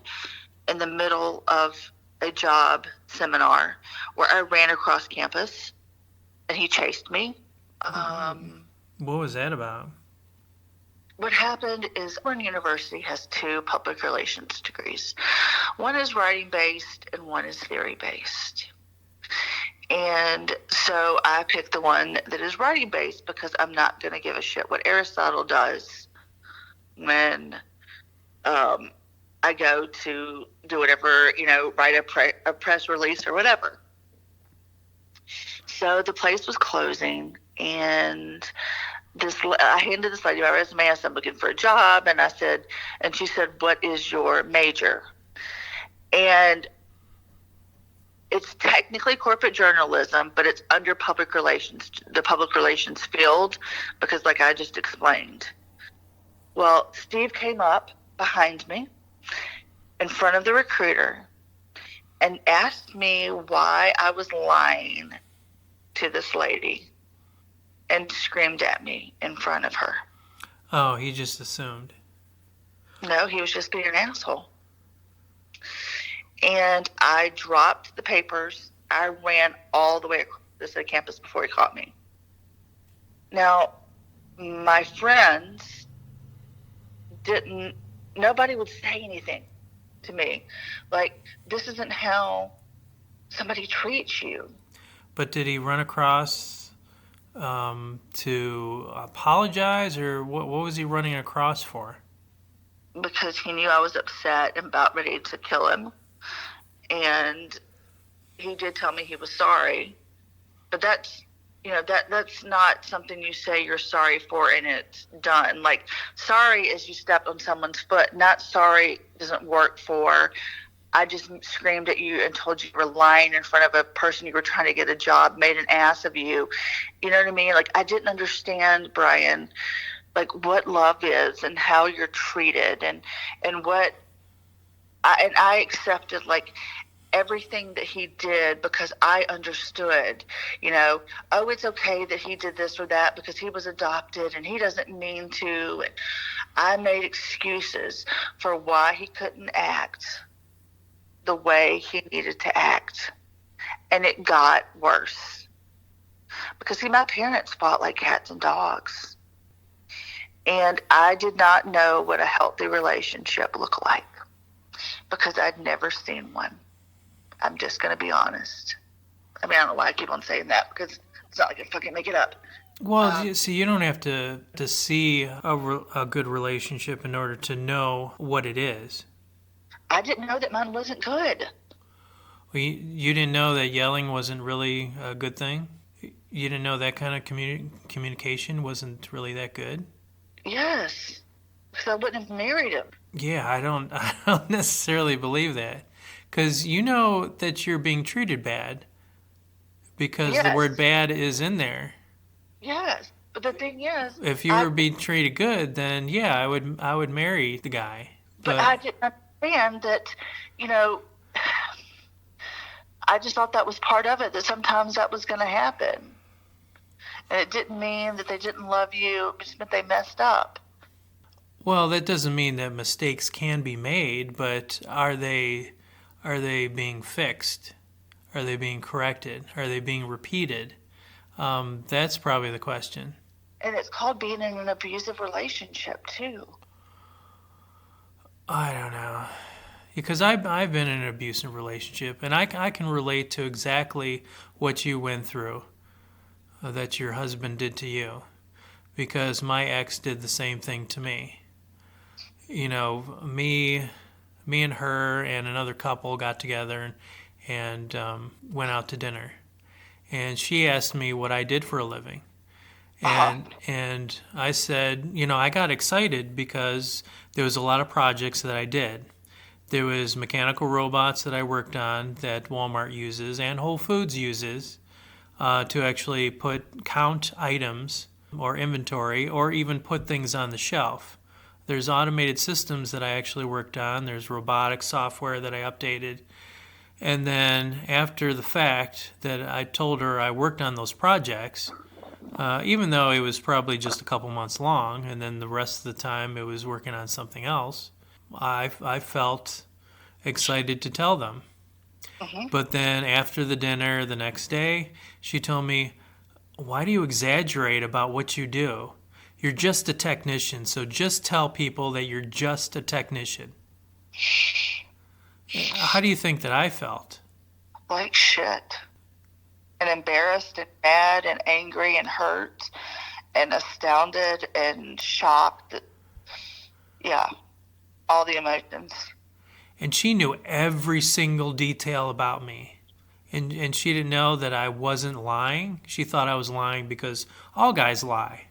in the middle of a job seminar where I ran across campus and he chased me. What was that about? What happened is Auburn University has 2 public relations degrees. One is writing-based and one is theory-based. And so I picked the one that is writing-based because I'm not going to give a shit what Aristotle does when I go to do whatever, write a press release or whatever. So the place was closing, and I handed this lady my resume. I said, I'm looking for a job, and she said, what is your major? And it's technically corporate journalism, but it's under public relations, the public relations field, because like I just explained. Well, Steve came up behind me in front of the recruiter and asked me why I was lying to this lady and screamed at me in front of her. Oh, he just assumed. No, he was just being an asshole. And I dropped the papers. I ran all the way across the campus before he caught me. Now, my friends nobody would say anything to me. Like, this isn't how somebody treats you. But did he run across to apologize, or what was he running across for? Because he knew I was upset and about ready to kill him. And he did tell me he was sorry. But that's not something you say you're sorry for and it's done. Like, sorry is you stepped on someone's foot. Not sorry doesn't work for, I just screamed at you and told you were lying in front of a person you were trying to get a job, made an ass of you. You know what I mean? Like, I didn't understand, Brian, like what love is and how you're treated and what I accepted, like, everything that he did because I understood, oh, it's okay that he did this or that because he was adopted and he doesn't mean to. And I made excuses for why he couldn't act the way he needed to act. And it got worse. Because, see, my parents fought like cats and dogs. And I did not know what a healthy relationship looked like because I'd never seen one. I'm just going to be honest. I mean, I don't know why I keep on saying that because it's not like I fucking make it up. Well, see, you don't have to see a good relationship in order to know what it is. I didn't know that mine wasn't good. Well, you didn't know that yelling wasn't really a good thing? You didn't know that kind of communication wasn't really that good? Yes, because I wouldn't have married him. Yeah, I don't necessarily believe that. Because you know that you're being treated bad because the word Yes, bad is in there. yes. But the thing is, If you were being treated good, then yeah, I would marry the guy. but But I didn't understand that, you know, I just thought that was part of it, that sometimes that was going to happen. And it didn't mean that they didn't love you, it just meant they messed up. well, that doesn't mean that mistakes can be made, but are they being fixed? Are they being corrected? Are they being repeated? That's probably the question. And it's called being in an abusive relationship, too. I don't know. Because I've been in an abusive relationship, and I can relate to exactly what you went through that your husband did to you. Because my ex did the same thing to me. You know, me and her and another couple got together and went out to dinner. And she asked me what I did for a living. Uh-huh. And I said, you know, I got excited because there was a lot of projects that I did. There was mechanical robots that I worked on that Walmart uses and Whole Foods uses to actually count items or inventory or even put things on the shelf. There's automated systems that I actually worked on. There's robotic software that I updated. And then after the fact that I told her I worked on those projects, even though it was probably just a couple months long, and then the rest of the time it was working on something else, I felt excited to tell them. Mm-hmm. But then after the dinner the next day, she told me, "Why do you exaggerate about what you do? You're just a technician, so just tell people that you're just a technician." How do you think that I felt? Like shit. And embarrassed and mad and angry and hurt and astounded and shocked. Yeah, all the emotions. And she knew every single detail about me. And she didn't know that I wasn't lying. She thought I was lying because all guys lie.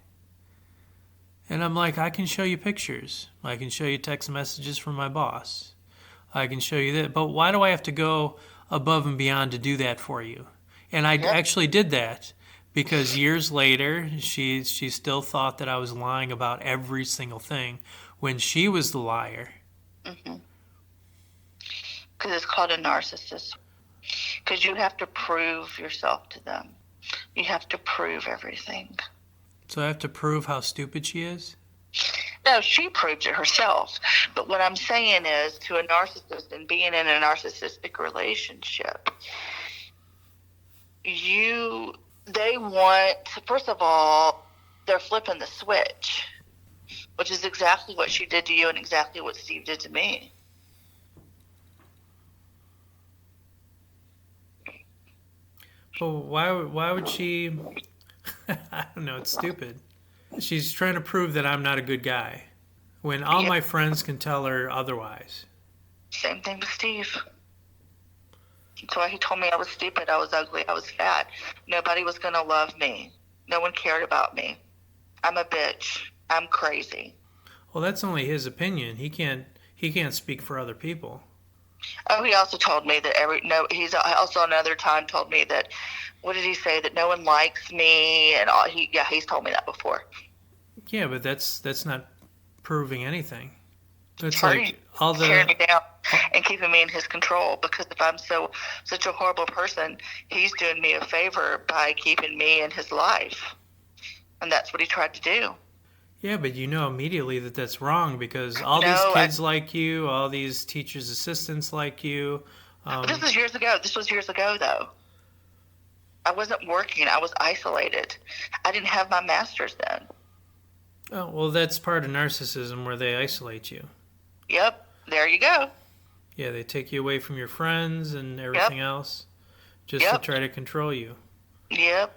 And I'm like, I can show you pictures. I can show you text messages from my boss. I can show you that. But why do I have to go above and beyond to do that for you? And I Yep. actually did that because years later, she still thought that I was lying about every single thing when she was the liar. Mm-hmm. Because it's called a narcissist. Because you have to prove yourself to them. You have to prove everything. So I have to prove how stupid she is? No, she proved it herself. But what I'm saying is, to a narcissist and being in a narcissistic relationship, they want, first of all, they're flipping the switch, which is exactly what she did to you and exactly what Steve did to me. But why would she? I don't know, it's stupid. She's trying to prove that I'm not a good guy when all Yeah. my friends can tell her otherwise. Same thing with Steve. That's why he told me I was stupid, I was ugly, I was fat. Nobody was going to love me. No one cared about me. I'm a bitch. I'm crazy. Well, that's only his opinion. He can't speak for other people. Oh, he also told me that he's also another time told me that, what did he say, that no one likes me and all. He's told me that before. Yeah, but that's not proving anything. It's Hurting, like all tearing me the down and keeping me in his control, because if I'm such a horrible person, he's doing me a favor by keeping me in his life. And that's what he tried to do. yeah, but you know immediately that that's wrong because all No, these kids like you, all these teachers' assistants like you. But this was years ago. This was years ago, though. I wasn't working. I was isolated. I didn't have my master's then. Oh, well, that's part of narcissism where they isolate you. Yep. There you go. Yeah, they take you away from your friends and everything else just to Yep. try to control you. Yep.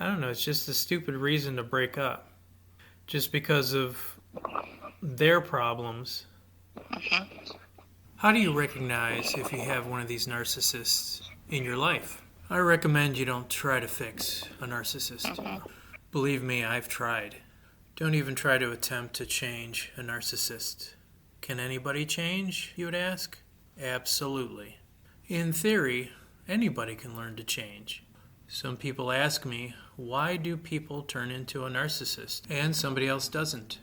I don't know, it's just a stupid reason to break up. Just because of their problems. Mm-hmm. How do you recognize if you have one of these narcissists in your life? I recommend you don't try to fix a narcissist. Believe me, I've tried. Don't even try to attempt to change a narcissist. Can anybody change, you would ask? Absolutely. In theory, anybody can learn to change. Some people ask me, why do people turn into a narcissist and somebody else doesn't?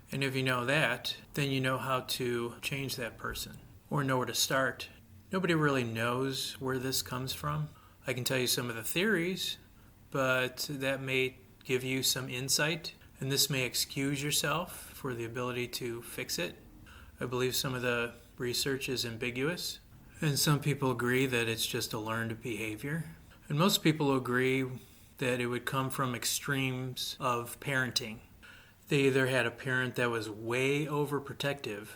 And if you know that, then you know how to change that person or know where to start. Nobody really knows where this comes from. I can tell you some of the theories, but that may give you some insight, and this may excuse yourself for the ability to fix it. I believe some of the research is ambiguous, and some people agree that it's just a learned behavior. And most people agree that it would come from extremes of parenting. They either had a parent that was way overprotective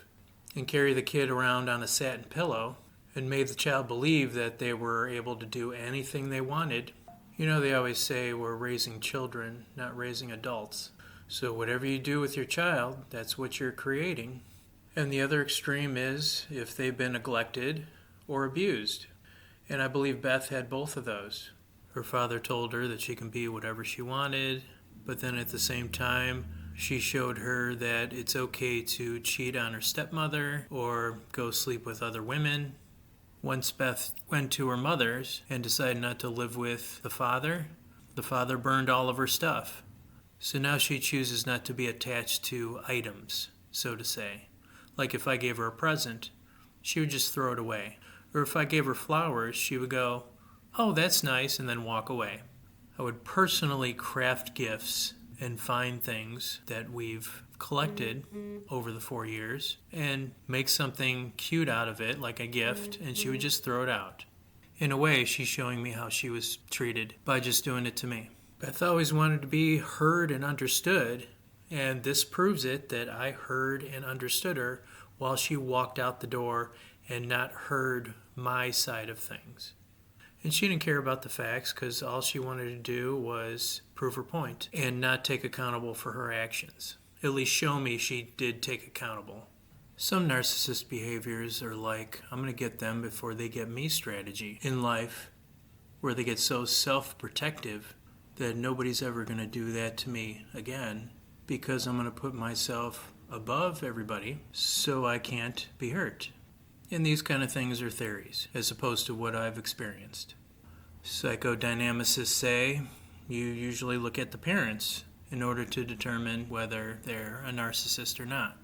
and carried the kid around on a satin pillow and made the child believe that they were able to do anything they wanted. You know, they always say we're raising children, not raising adults. So whatever you do with your child, that's what you're creating. And the other extreme is if they've been neglected or abused. And I believe Beth had both of those. Her father told her that she can be whatever she wanted, but then at the same time, she showed her that it's okay to cheat on her stepmother or go sleep with other women. Once Beth went to her mother's and decided not to live with the father burned all of her stuff. So now she chooses not to be attached to items, so to say. Like if I gave her a present, she would just throw it away. Or if I gave her flowers, she would go, "Oh, that's nice," and then walk away. I would personally craft gifts and find things that we've collected over the 4 years and make something cute out of it, like a gift, and she would just throw it out. In a way, she's showing me how she was treated by just doing it to me. Beth always wanted to be heard and understood, and this proves it that I heard and understood her while she walked out the door and not heard my side of things. And she didn't care about the facts because all she wanted to do was prove her point and not take accountable for her actions. At least show me she did take accountable. Some narcissist behaviors are like, I'm going to get them before they get me strategy in life, where they get so self-protective that nobody's ever going to do that to me again because I'm going to put myself above everybody so I can't be hurt. And these kind of things are theories, as opposed to what I've experienced. Psychodynamicists say you usually look at the parents in order to determine whether they're a narcissist or not.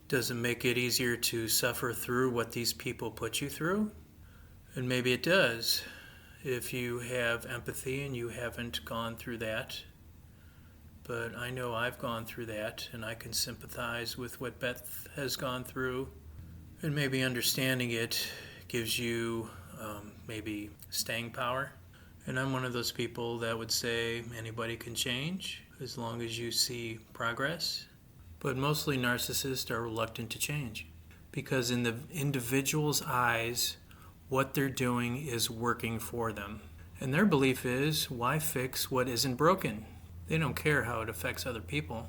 Does it make it easier to suffer through what these people put you through? And maybe it does, if you have empathy and you haven't gone through that. But I know I've gone through that, and I can sympathize with what Beth has gone through. And maybe understanding it gives you maybe staying power. And I'm one of those people that would say anybody can change as long as you see progress. But mostly narcissists are reluctant to change because in the individual's eyes, what they're doing is working for them. And their belief is, why fix what isn't broken? They don't care how it affects other people.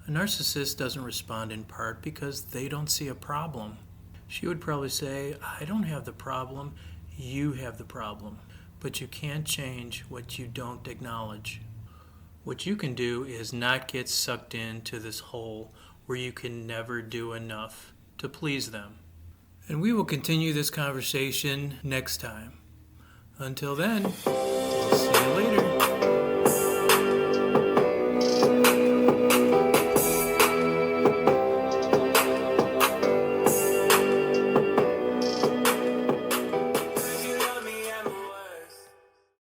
A narcissist doesn't respond in part because they don't see a problem. She would probably say, I don't have the problem, you have the problem. But you can't change what you don't acknowledge. What you can do is not get sucked into this hole where you can never do enough to please them. And we will continue this conversation next time. Until then, we'll see you later.